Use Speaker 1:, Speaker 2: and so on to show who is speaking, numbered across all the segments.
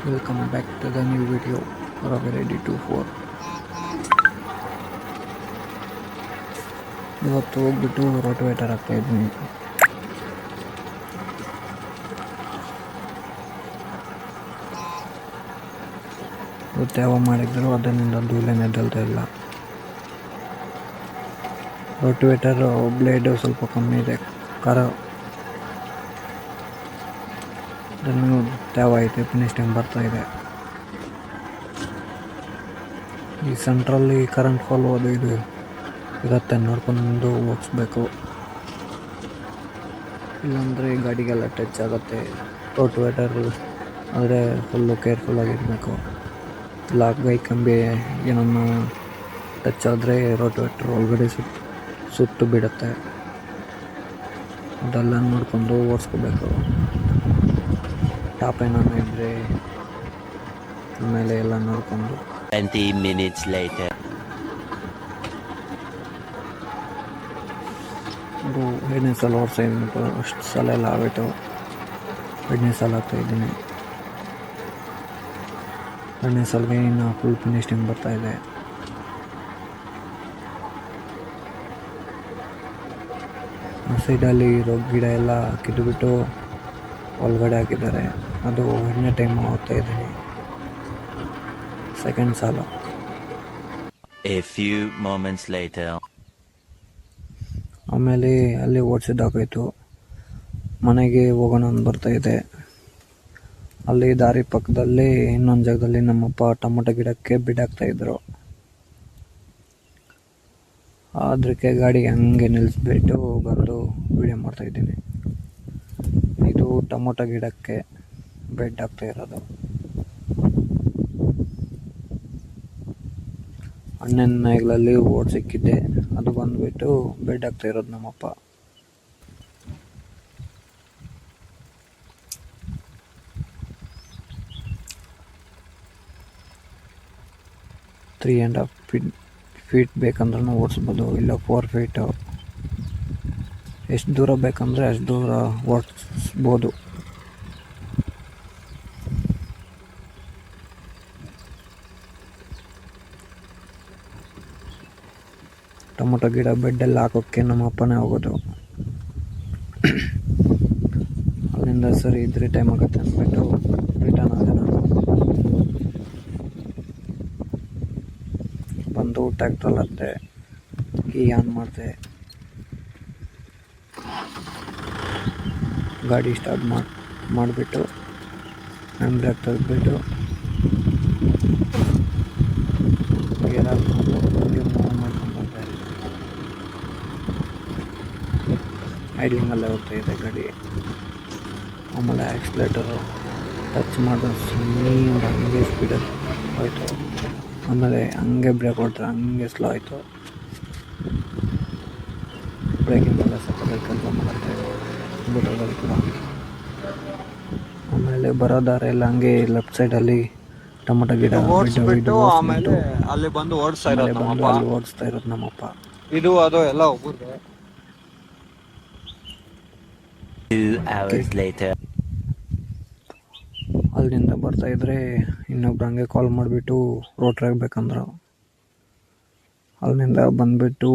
Speaker 1: Welcome back to the new video. Ravi Ready 24. ಇವತ್ತು ಹೋಗ್ಬಿಟ್ಟು rotavator ಹಾಕ್ತಾ ಇದ್ದೀನಿ. ಇವತ್ತು ಯಾವ ಮಾಡಿದ್ರು ಅದರಿಂದ ಧೂಳೇನೆ ಎದ್ದಲ್ತಾ ಇಲ್ಲ. ರೋಟೋವೇಟರ್ ಬ್ಲೇಡ್ ಸ್ವಲ್ಪ ಕಮ್ಮಿ ಇದೆ, ಅದನ್ನು ತೇವ ಐತೆ, ಫಿನಿಶಿಂಗ್ ಬರ್ತಾ ಇದೆ. ಈ ಸೆಂಟ್ರಲ್ಲಿ ಕರೆಂಟ್ ಫಾಲ್ ಅದು ಇದು ಇರುತ್ತೆ, ನೋಡ್ಕೊಂಡು ಓಡಿಸ್ಬೇಕು, ಇಲ್ಲಾಂದರೆ ಗಾಡಿಗೆಲ್ಲ ಟಚ್ ಆಗುತ್ತೆ. ರೋಟೋವೇಟರ್ ಆದರೆ ಫುಲ್ಲು ಕೇರ್ಫುಲ್ಲಾಗಿರಬೇಕು. ಇಲ್ಲ ಗೈ ಕಂಬಿ ಏನನ್ನು ಟಚ್ ಆದರೆ ರೋಟೋವೇಟರ್ ಒಳಗಡೆ ಸುಟ್ಟು ಬಿಡುತ್ತೆ. ಅದೆಲ್ಲ ನೋಡಿಕೊಂಡು ಓಡಿಸ್ಕೋಬೇಕು. ಟಾಪ್ ಏನಾನ ಇದ್ದರೆ ಆಮೇಲೆ ಎಲ್ಲ ನೋಡಿಕೊಂಡು
Speaker 2: 20 minutes later.
Speaker 1: ಅದು 2ನೇ ಸಲ ಓಡಿಸ್ಬಿಟ್ಟು ಅಷ್ಟು ಸಲ ಎಲ್ಲ ಆಗೋಯ್ತು. 2ನೇ ಸಲ ಆಗ್ತಾಯಿದ್ದೀನಿ. 2ನೇ ಸಲಗೆ ಇನ್ನು ಫುಲ್ ಫಿನಿಶಿಂಗ್ ಬರ್ತಾಯಿದೆ. ಸೈಡಲ್ಲಿ ಇರೋ ಗಿಡ ಎಲ್ಲ ಕಿತ್ತುಬಿಟ್ಟು ಒಳಗಡೆ ಹಾಕಿದ್ದಾರೆ. ಅದು 2ನೇ ಟೈಮ್ ಹೋಗ್ತಾ ಇದ್ದೀನಿ, 2nd ಸಲ.
Speaker 2: A few moments later.
Speaker 1: ಆಮೇಲೆ ಅಲ್ಲಿ ಓಡಿಸಿದ್ದಾಗೋಯ್ತು. ಮನೆಗೆ ಹೋಗೋಣ ಅಂತ ಬರ್ತಾಯಿದೆ. ಅಲ್ಲಿ ದಾರಿ ಪಕ್ಕದಲ್ಲಿ ಇನ್ನೊಂದು ಜಾಗದಲ್ಲಿ ನಮ್ಮಪ್ಪ ಟೊಮೊಟೊ ಗಿಡಕ್ಕೆ ಬಿಡಾಕ್ತಾಯಿದ್ರು. ಅದಕ್ಕೆ ಗಾಡಿ ಹಂಗೆ ನಿಲ್ಲಿಸ್ಬಿಟ್ಟು ಬಂದು ವಿಡಿಯೋ ಮಾಡ್ತಾಯಿದ್ದೀನಿ. ಇದು ಟೊಮೊಟೊ ಗಿಡಕ್ಕೆ ಬೆಡ್ ಹಾಕ್ತಾ ಇರೋದು. ಹಣ್ಣಿನ ನಾಯಿಗಳಲ್ಲಿ ಓಡ್ ಸಿಕ್ಕಿದ್ದೆ, ಅದು ಬಂದುಬಿಟ್ಟು ಬೆಡ್ ಹಾಕ್ತಾ ಇರೋದು ನಮ್ಮಪ್ಪ. ತ್ರೀ ಆ್ಯಂಡ್ ಹಾಫ್ ಫೀಟ್ ಬೇಕಂದ್ರೂ ಓಡಿಸ್ಬೋದು, ಇಲ್ಲ 4 ಫೀಟು. ಎಷ್ಟು ದೂರ ಬೇಕಂದರೆ ಅಷ್ಟು ದೂರ ಓಡಿಸ್ಬೋದು. ಟೊಮೊಟೊ ಗಿಡ ಬೆಡ್ಡೆಲ್ಲ ಹಾಕೋಕ್ಕೆ ನಮ್ಮ ಅಪ್ಪನೇ ಹೋಗೋದು. ಅಲ್ಲಿಂದ ಸರಿ ಇದ್ರೆ ಟೈಮ್ ಆಗುತ್ತೆ ಅಂದ್ಬಿಟ್ಟು ರಿಟರ್ನ್ ಆದೆ ನಾನು. ಬಂದು ಟ್ಯಾಕ್ಟ್ರಲ್ಲಿ ಹತ್ತಿದೆ, ಕೀ ಆನ್ ಮಾಡಿದೆ, ಗಾಡಿ ಸ್ಟಾರ್ಟ್ ಮಾಡಿಬಿಟ್ಟು ಹ್ಯಾಂಡ್ ಬ್ರೇಕ್ ತೆಗೆದ್ಬಿಟ್ಟು ಗೇರ್ ಹಾಕ್ಕೊಂಡು ಮೂವ್ ಮಾಡ್ಕೊಂಡು ಬಂದೆ. ಐಡ್ಲಿಂಗಲ್ಲೇ ಹೋಗ್ತಾ ಇದೆ ಗಾಡಿ. ಆಮೇಲೆ ಆಕ್ಸಿಲೇಟರು ಟಚ್ ಮಾಡೋ ಸುಮ್ಮನೆ ಹಂಗೆ ಸ್ಪೀಡಲ್ಲಿ ಹೋಯ್ತು. ಆಮೇಲೆ ಹಂಗೆ ಬ್ರೇಕ್ ಹೊಡೆದ್ರೆ ಹಂಗೆ ಸ್ಲೋ ಆಯಿತು. ಬ್ರೇಕಿಂಗೆಲ್ಲ ಸಕ್ಕತ್ತಾಗಿ ಕೆಲಸ ಮಾಡುತ್ತೆ ಬುಡದಲ್ಲಿ ಕೂಡ. ಆಮೇಲೆ ಬರೋ ದಾರಿಯಲ್ಲಿ ಹಂಗೆ ಲೆಫ್ಟ್ ಸೈಡಲ್ಲಿ ಟೊಮೊಟೊ ಗಿಡ
Speaker 3: ಆಮೇಲೆ ಅಲ್ಲಿ ಬಂದು ಓಡಿಸ್ತಾ
Speaker 1: ಇರೋದು ನಮ್ಮಪ್ಪ.
Speaker 3: ಇದು ಅದು ಎಲ್ಲ ಒಬ್ಬರು
Speaker 2: 2 hours later.
Speaker 1: ಅಲ್ಲಿಂದ ಬರ್ತಾಯಿದ್ರೆ ಇನ್ನೊಬ್ರು ಹಂಗೆ ಕಾಲ್ ಮಾಡಿಬಿಟ್ಟು ರೋಟ್ರಿ ಆಗ್ಬೇಕಂದ್ರು. ಅಲ್ಲಿಂದ ಬಂದುಬಿಟ್ಟು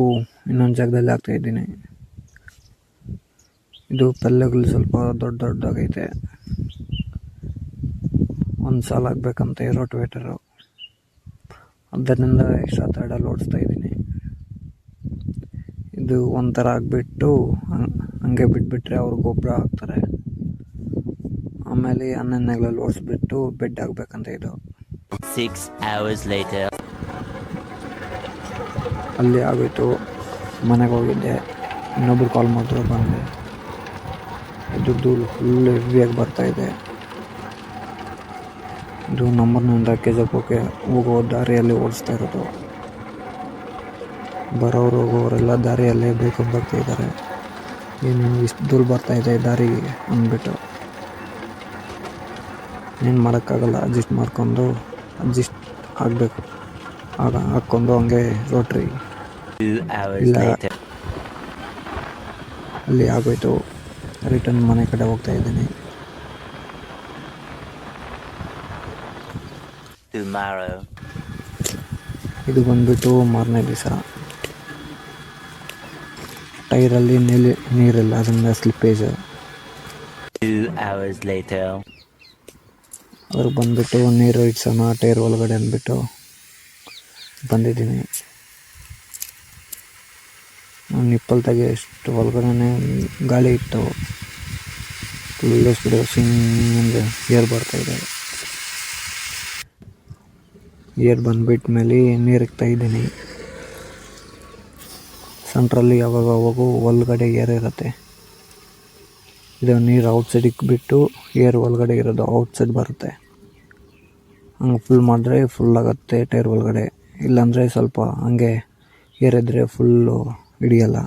Speaker 1: ಇನ್ನೊಂದು ಜಾಗದಲ್ಲಿ ಆಗ್ತಾಯಿದ್ದೀನಿ. ಇದು ಪಲ್ಲೆಗಳು ಸ್ವಲ್ಪ ದೊಡ್ಡದಾಗೈತೆ. ಒಂದು ಸಾಲ ಆಗಬೇಕಂತೆ ರೋಟೋವೇಟರು, ಅದರಿಂದ ಎಕ್ಸ್ಟ್ರಾ ತರ್ಡಲ್ಲಿ ಓಡಿಸ್ತಾ ಇದ್ದೀನಿ. ಇದು ಒಂಥರ ಆಗಿಬಿಟ್ಟು ಹಂಗೆ ಬಿಟ್ಬಿಟ್ರೆ ಅವ್ರು ಗೊಬ್ಬರ ಹಾಕ್ತಾರೆ. ಆಮೇಲೆ 11 ಓಡಿಸ್ಬಿಟ್ಟು ಬೆಡ್ ಆಗಬೇಕಂತ ಇದು.
Speaker 2: 6 hours later.
Speaker 1: ಅಲ್ಲಿ ಆಗೋಯ್ತು. ಮನೆಗೆ ಹೋಗಿದ್ದೆ, ಇನ್ನೊಬ್ರು ಕಾಲ್ ಮಾಡಿದ್ರು, ಬಂದೆ. ಇದ್ರದ್ದು ಫುಲ್ ಹೆವಿಯಾಗಿ ಬರ್ತಾಯಿದೆ. ಇದು ನಮ್ಮೂರಿನಿಂದ ಕೆಜಪುರಕ್ಕೆ ಹೋಗೋ ದಾರಿಯಲ್ಲಿ ಓಡಿಸ್ತಾ ಇರೋದು. ಬರೋರು ಹೋಗೋರೆಲ್ಲ ದಾರಿಯಲ್ಲೇ ಬೇಕೊಂಡು ಬರ್ತಾಯಿದ್ದಾರೆ. ಏನು ಇಷ್ಟು ದೂರ ಬರ್ತಾಯಿದೆ ದಾರಿ ಅಂದ್ಬಿಟ್ಟು. ಏನು ಮಾಡೋಕ್ಕಾಗಲ್ಲ, ಅಡ್ಜಸ್ಟ್ ಆಗಬೇಕು. ಆಗ ಹಾಕ್ಕೊಂಡು ಹಂಗೆ ರೋಟ್ರಿ
Speaker 2: 2 hours
Speaker 1: ಇಲ್ಲ
Speaker 2: later.
Speaker 1: ಅಲ್ಲಿ ಆಗೋಯ್ತು. ರಿಟರ್ನ್ ಮನೆ ಕಡೆ ಹೋಗ್ತಾ ಇದ್ದೀನಿ.
Speaker 2: tomorrow.
Speaker 1: ಇದು ಬಂದ್ಬಿಟ್ಟು ಮಾರನೇ ದಿವಸ. ಟೈರಲ್ಲಿ ನೀರಿಲ್ಲ, ಅದರಿಂದ ಸ್ಲಿಪ್ಪೇಜ್.
Speaker 2: 2 hours later.
Speaker 1: ಅವ್ರು ಬಂದ್ಬಿಟ್ಟು ನೀರು ಇಡ್ಸೋಣ ಟೈರ್ ಒಳಗಡೆ ಅಂದ್ಬಿಟ್ಟು ಬಂದಿದ್ದೀನಿ. ನಿಪ್ಪಲ್ ತೆಗೆ ಎಷ್ಟು ಒಳಗಡೆ ಗಾಳಿ ಇಟ್ಟು ಫುಲ್ಲು ಸ್ಪೀಡು ಸಿಂಗ್ ಏರ್ ಬರ್ತಾಯಿದೆ. ಏರ್ ಬಂದ್ಬಿಟ್ಟ ಮೇಲೆ ನೀರು ಇಕ್ತಾ ಇದ್ದೀನಿ. ಸೆಂಟ್ರಲ್ಲಿ ಯಾವಾಗೂ ಒಳಗಡೆ ಏರ್ ಇರುತ್ತೆ. ಇದು ನೀರು ಔಟ್ಸೈಡ್ ಇಕ್ಬಿಟ್ಟು ಏರ್ ಒಳಗಡೆ ಇರೋದು ಔಟ್ಸೈಡ್ ಬರುತ್ತೆ. ಹಂಗೆ ಫುಲ್ ಮಾಡಿದ್ರೆ ಫುಲ್ ಆಗುತ್ತೆ ಟೈರ್ ಒಳಗಡೆ. ಇಲ್ಲಾಂದರೆ ಸ್ವಲ್ಪ ಹಂಗೆ ಏರಿದ್ರೆ ಫುಲ್ಲು ಹಿಡಿಯಲ್ಲ.